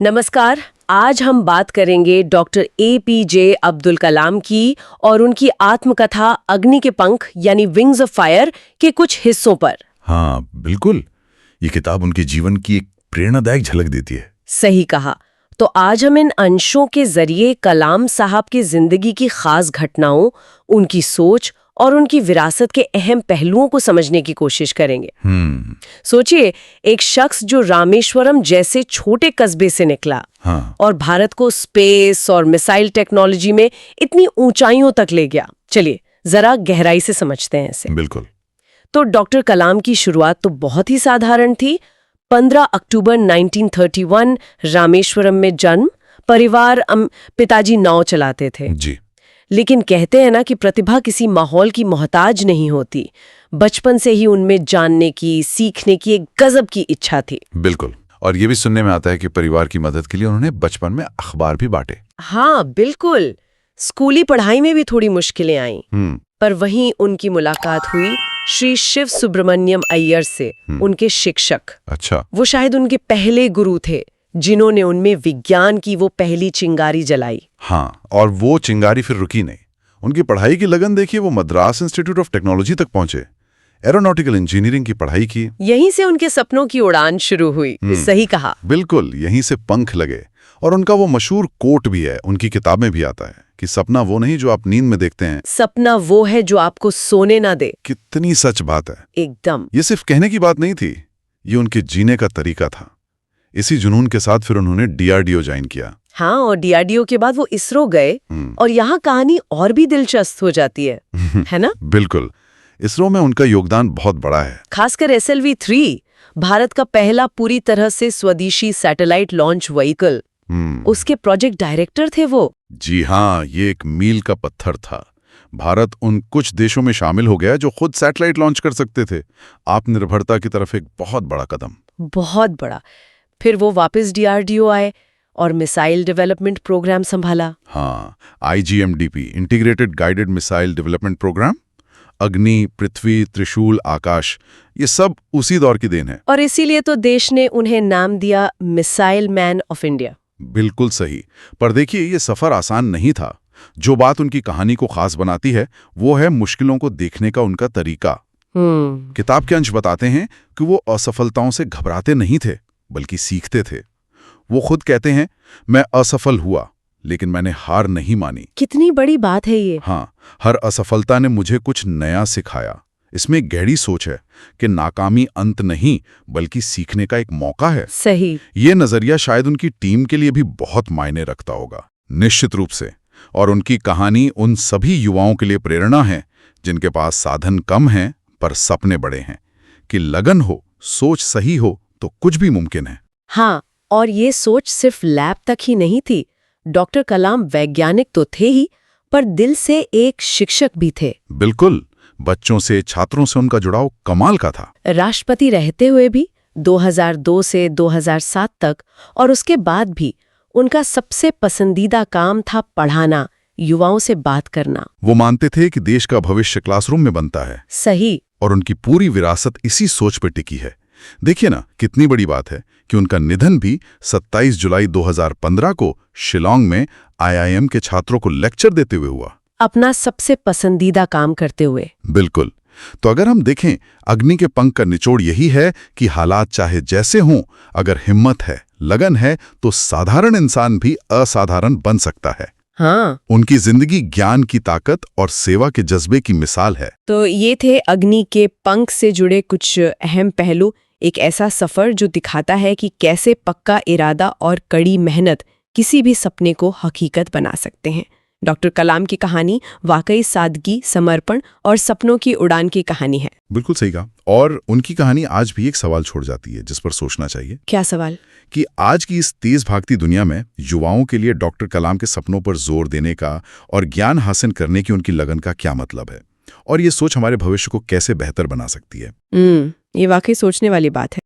नमस्कार। आज हम बात करेंगे डॉक्टर APJ अब्दुल कलाम की और उनकी आत्मकथा अग्नि के पंख यानी विंग्स ऑफ फायर के कुछ हिस्सों पर। हाँ बिल्कुल, ये किताब उनके जीवन की एक प्रेरणादायक झलक देती है। सही कहा। तो आज हम इन अंशों के जरिए कलाम साहब की जिंदगी की खास घटनाओं, उनकी सोच और उनकी विरासत के अहम पहलुओं को समझने की कोशिश करेंगे। सोचिए, एक शख्स जो रामेश्वरम जैसे छोटे कस्बे से निकला और भारत को स्पेस और मिसाइल टेक्नोलॉजी में इतनी ऊंचाइयों तक ले गया। चलिए जरा गहराई से समझते हैं इसे। बिल्कुल। तो डॉक्टर कलाम की शुरुआत तो बहुत ही साधारण थी। 15 अक्टूबर 1931 रामेश्वरम में जन्म। परिवार पिताजी नाव चलाते थे जी। लेकिन कहते हैं ना कि प्रतिभा किसी माहौल की मोहताज नहीं होती। बचपन से ही उनमें जानने की, सीखने की एक गजब की इच्छा थी। बिल्कुल। और ये भी सुनने में आता है कि परिवार की मदद के लिए उन्होंने बचपन में अखबार भी बांटे। हाँ बिल्कुल। स्कूली पढ़ाई में भी थोड़ी मुश्किलें आईं। पर वहीं उनकी मुलाकात हुई श्री शिव सुब्रमण्यम अय्यर से, उनके शिक्षक। अच्छा। वो शायद उनके पहले गुरु थे जिन्होंने उनमें विज्ञान की वो पहली चिंगारी जलाई। हाँ, और वो चिंगारी फिर रुकी नहीं। उनकी पढ़ाई की लगन देखिए, वो मद्रास इंस्टीट्यूट ऑफ टेक्नोलॉजी तक पहुंचे, एरोनॉटिकल इंजीनियरिंग की पढ़ाई की। यहीं से उनके सपनों की उड़ान शुरू हुई। सही कहा। बिल्कुल, यहीं से पंख लगे। और उनका वो मशहूर कोट भी है, उनकी किताब में भी आता है कि सपना वो नहीं जो आप नींद में देखते हैं, सपना वो है जो आपको सोने ना दे। कितनी सच बात है। एकदम। ये सिर्फ कहने की बात नहीं थी, ये उनके जीने का तरीका था। इसी जुनून के साथ फिर उन्होंने DRDO ज्वाइन किया। हाँ, और DRDO के बाद वो इसरो गए और यहाँ कहानी और भी दिलचस्प हो जाती है ना? बिल्कुल। इसरो में उनका योगदान बहुत बड़ा है। खासकर SLV-3, भारत का पहला पूरी तरह से स्वदेशी सैटेलाइट लॉन्च व्हीकल। उसके प्रोजेक्ट डायरेक्टर थे वो। जी हाँ, ये एक मील का पत्थर था। भारत उन कुछ देशों में शामिल हो गया जो खुद सैटेलाइट लॉन्च कर सकते थे। आत्मनिर्भरता की तरफ एक बहुत बड़ा कदम। बहुत बड़ा। फिर वो वापस DRDO आए और मिसाइल डेवलपमेंट प्रोग्राम संभाला। हाँ, IGMDP, integrated guided missile development program. Agni, Prithvi, त्रिशूल, आकाश, ये सब उसी दौर की देन है। और इसीलिए तो देश ने उन्हें नाम दिया मिसाइल मैन ऑफ इंडिया। बिल्कुल सही। पर देखिए, ये सफर आसान नहीं था। जो बात उनकी कहानी को खास बनाती है वो है मुश्किलों को देखने का उनका तरीका। किताब के अंश बताते हैं कि वो असफलताओं से घबराते नहीं थे, बल्कि सीखते थे। वो खुद कहते हैं, मैं असफल हुआ लेकिन मैंने हार नहीं मानी। कितनी बड़ी बात है ये। हाँ, हर असफलता ने मुझे कुछ नया सिखाया। इसमें एक गहरी सोच है कि नाकामी अंत नहीं बल्कि सीखने का एक मौका है। सही। ये नजरिया शायद उनकी टीम के लिए भी बहुत मायने रखता होगा। निश्चित रूप से। और उनकी कहानी उन सभी युवाओं के लिए प्रेरणा है जिनके पास साधन कम हैं पर सपने बड़े हैं, कि लगन हो, सोच सही हो तो कुछ भी मुमकिन है। हाँ, और ये सोच सिर्फ लैब तक ही नहीं थी। डॉक्टर कलाम वैज्ञानिक तो थे ही, पर दिल से एक शिक्षक भी थे। बिल्कुल। बच्चों से, छात्रों से उनका जुड़ाव कमाल का था। राष्ट्रपति रहते हुए भी 2002 से 2007 तक, और उसके बाद भी उनका सबसे पसंदीदा काम था पढ़ाना, युवाओं से बात करना। वो मानते थे कि देश का भविष्य क्लासरूम में बनता है। सही। और उनकी पूरी विरासत इसी सोच पर टिकी है। देखिए ना, कितनी बड़ी बात है कि उनका निधन भी 27 जुलाई 2015 को शिलांग में IIM के छात्रों को लेक्चर देते हुए हुआ, अपना सबसे पसंदीदा काम करते हुए। बिल्कुल। तो अगर हम देखें, अग्नि के पंख का निचोड़ यही है कि हालात चाहे जैसे हों, अगर हिम्मत है, लगन है, तो साधारण इंसान भी असाधारण बन सकता है। हाँ। उनकी जिंदगी ज्ञान की ताकत और सेवा के जज्बे की मिसाल है। तो ये थे अग्नि के पंख से जुड़े कुछ अहम पहलू। एक ऐसा सफर जो दिखाता है कि कैसे पक्का इरादा और कड़ी मेहनत किसी भी सपने को हकीकत बना सकते हैं। डॉक्टर कलाम की कहानी वाकई सादगी, समर्पण और सपनों की उड़ान की कहानी है। बिल्कुल सही कहा। और उनकी कहानी आज भी एक सवाल छोड़ जाती है जिस पर सोचना चाहिए। क्या सवाल? कि आज की इस तेज भागती दुनिया में युवाओं के लिए डॉक्टर कलाम के सपनों पर जोर देने का और ज्ञान हासिल करने की उनकी लगन का क्या मतलब है, और ये सोच हमारे भविष्य को कैसे बेहतर बना सकती है। ये वाकई सोचने वाली बात है।